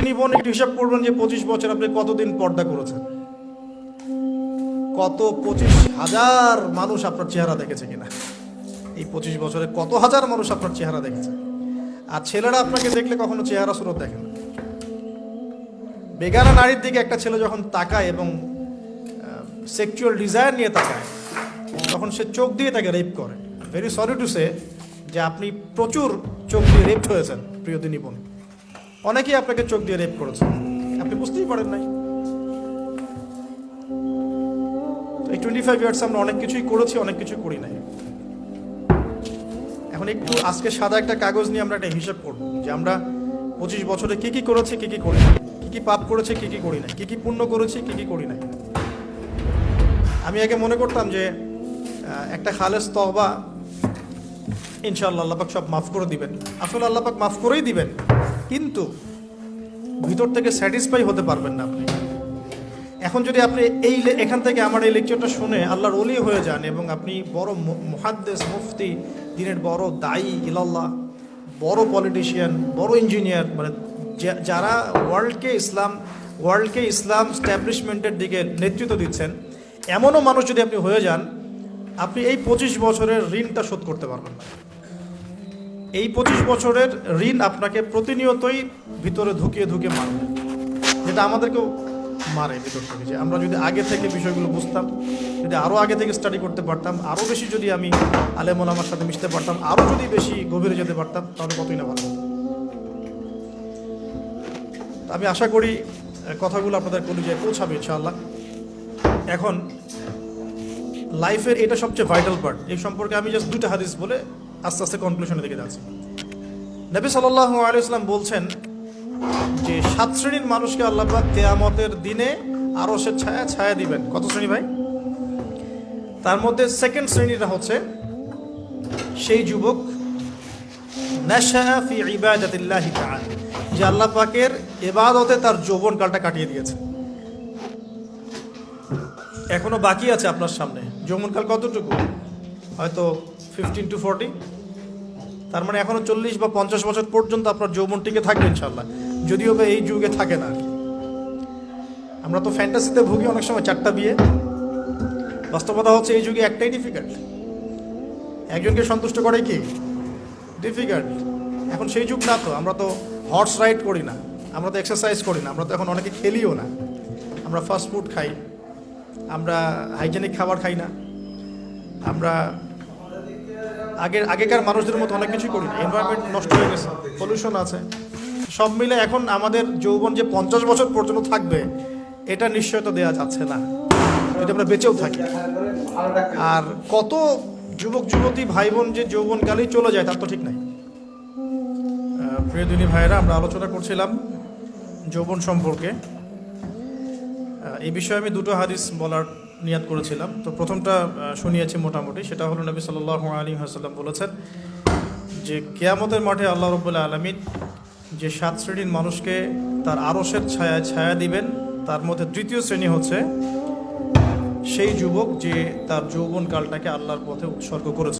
দিনী বোন একটু হিসাব করবেন যে 25 বছর আপনি কতদিন পর্দা করেছেন, কত 25,000 মানুষ আপনার চেহারা দেখেছে কিনা, এই 25 বছরে কত হাজার মানুষ আপনার চেহারা দেখেছে। আর ছেলেরা আপনাকে দেখলে কখনো চেহারা সুরত দেখে না। বেগানা নারীর দিকে একটা ছেলে যখন তাকায় এবং সেক্সুয়াল ডিজায়ার নিয়ে তাকায়, তখন সে চোখ দিয়ে তাকে রেপ করে। ভেরি সরি টু সে যে আপনি প্রচুর চোখ দিয়ে রেপ হয়েছেন প্রিয় দিনী বোন। অনেকেই আপনাকে চোখ দিয়ে রেপ করেছেন, আপনি বুঝতেই পারেন নাই। এই 25 ইয়ার্স আমরা অনেক কিছুই করেছি, অনেক কিছু করি নাই। এখন একটু আজকে সাদা একটা কাগজ নিয়ে আমরা একটা হিসাব করব যে আমরা 25 বছরে কি কি করেছি, কি কি করি নাই, কি কি পাপ করেছি, কি কি করি নাই, কি কি পুণ্য করেছি, কি কি করি নাই। আমি আগে মনে করতাম যে একটা খালেস তওবা ইনশাআল্লাহ আল্লাহ পাক সব মাফ করে দিবেন। আসলে আল্লাহ পাক মাফ করেই দিবেন, কিন্তু ভিতর থেকে স্যাটিসফাই হতে পারবেন না আপনি। এখন যদি আপনি এখান থেকে আমার এই লেকচারটা শুনে আল্লাহর ওলি হয়ে যান এবং আপনি বড় মুহাদ্দিস, মুফতি, দিনের বড় দায়ী ইলাল্লাহ, বড় পলিটিশিয়ান, বড় ইঞ্জিনিয়ার, মানে যারা ওয়ার্ল্ডকে ইসলাম স্ট্যাবলিশমেন্টের দিকে নেতৃত্ব দিচ্ছেন, এমনও মানুষ যদি আপনি হয়ে যান, আপনি এই 25 বছরের ঋণটা শোধ করতে পারবেন না। এই 25 বছরের ঋণ আপনাকে প্রতিনিয়তই ভিতরে ধুকিয়ে মারবে, যেটা আমাদেরকেও মারে ভিতর থেকে। যে আমরা যদি আগে থেকে বিষয়গুলো বুঝতাম, যদি আরও আগে থেকে স্টাডি করতে পারতাম, আরও বেশি যদি আমি আলেম ওলামার সাথে মিশতে পারতাম, আরও যদি বেশি গভীরে যেতে পারতাম, তাহলে কতই না ভালো হতো। আমি আশা করি কথাগুলো আপনাদের কলিজায় পৌঁছাবে ইনশাআল্লাহ। এখন লাইফের এটা সবচেয়ে ভাইটাল পার্ট। এই সম্পর্কে আমি জাস্ট 2টা হাদিস বলে আস্তে আস্তে কনক্লুশনের দিকে যাচ্ছি। নবী সাল্লাল্লাহু আলাইহি ওয়াসাল্লাম বলছেন যে 7 শ্রেণীর মানুষকে আল্লাহ পাক কিয়ামতের দিনে আরশের ছায়া দিবেন। কত শ্রেণী ভাই? তার মধ্যে সেকেন্ড শ্রেণীটা হচ্ছে সেই যুবক নাশাআ ফি ইবাদাতিল্লাহি তাআলা, যে আল্লাহ পাকের ইবাদতে তার যৌবনকালটা কাটিয়ে দিয়েছে। এখনো বাকি আছে আপনার সামনে। যৌবনকাল কতটুকু? হয়তো 15 to 40। তার মানে এখনো 40 বা 50 বছর পর্যন্ত আপনার যৌবন টিকে থাকবে ইনশাল্লাহ, যদিও বা এই যুগে থাকে না। আমরা তো ফ্যান্টাসিতে ভুগি অনেক সময় 4টা বিয়ে। বাস্তবতা হচ্ছে এই যুগে একটাই ডিফিকাল্ট। একজনকে সন্তুষ্ট করে কি ডিফিকাল্ট। এখন সেই যুগ না তো। আমরা তো হর্স রাইড করি না, আমরা তো এক্সারসাইজ করি না, আমরা তো এখন অনেকে খেলিও না। আমরা ফাস্ট ফুড খাই, আমরা হাইজেনিক খাবার খাই না, আমরা আগেকার মানুষদের মতো অনেক কিছু করি না। এনভায়রনমেন্ট নষ্ট হয়ে গেছে, পলিউশন আছে, সব মিলে এখন আমাদের যৌবন যে 50 বছর পর্যন্ত থাকবে, এটা নিশ্চয়তা দেওয়া যাচ্ছে না যদি আমরা বেঁচেও থাকি। আর কত যুবক যুবতী ভাই বোন যে যৌবনকালেই চলে যায় তার তো ঠিক নাই। প্রিয় দিনী ভাইয়েরা, আমরা আলোচনা করছিলাম যৌবন সম্পর্কে। এই বিষয়ে আমি 2টো হাদিস বলার নিয়াত করেছিলাম। তো প্রথমটা শুনিয়েছি মোটামুটি, সেটা হলো নবী সাল্লাল্লাহু আলাইহি ওয়াসাল্লাম বলেছেন যে কিয়ামতের মাঠে আল্লাহ রাব্বুল আলামিন যে 7 শ্রেণীর মানুষকে তার আরশের ছায়া দিবেন, তার মধ্যে 3য় শ্রেণী হচ্ছে সেই যুবক যে তার যৌবনকালটাকে আল্লাহর পথে উৎসর্গ করেছে।